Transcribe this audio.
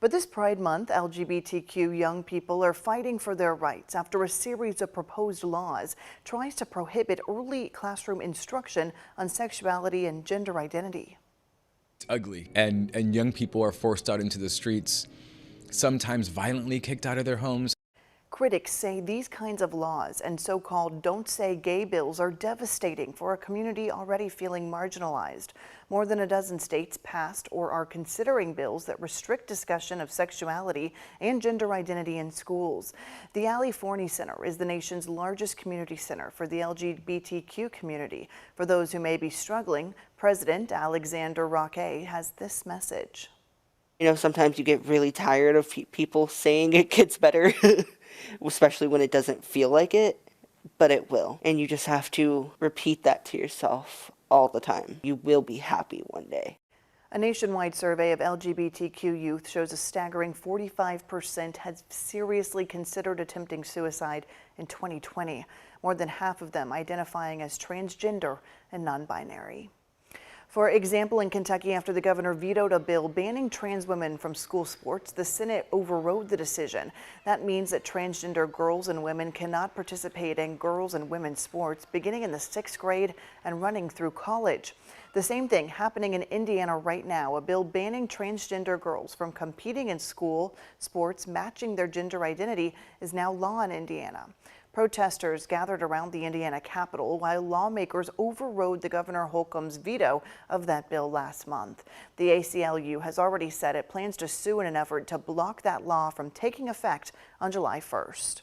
But this Pride Month, LGBTQ young people are fighting for their rights after a series of proposed laws tries to prohibit early classroom instruction on sexuality and gender identity. It's ugly, and young people are forced out into the streets, sometimes violently kicked out of their homes. Critics say these kinds of laws and so-called "Don't Say Gay" bills are devastating for a community already feeling marginalized. More than a dozen states passed or are considering bills that restrict discussion of sexuality and gender identity in schools. The Ali Forney Center is the nation's largest community center for the LGBTQ community. For those who may be struggling, President Alexander Roque has this message. You know, sometimes you get really tired of people saying it gets better, especially when it doesn't feel like it, but it will. And you just have to repeat that to yourself all the time. You will be happy one day. A nationwide survey of LGBTQ youth shows a staggering 45% had seriously considered attempting suicide in 2020. More than half of them identifying as transgender and non-binary. For example, in Kentucky, after the governor vetoed a bill banning trans women from school sports, the Senate overrode the decision. That means that transgender girls and women cannot participate in girls and women's sports beginning in the 6th grade and running through college. The same thing happening in Indiana right now, a bill banning transgender girls from competing in school sports matching their gender identity is now law in Indiana. Protesters gathered around the Indiana Capitol while lawmakers overrode the Governor Holcomb's veto of that bill last month. The ACLU has already said it plans to sue in an effort to block that law from taking effect on July 1st.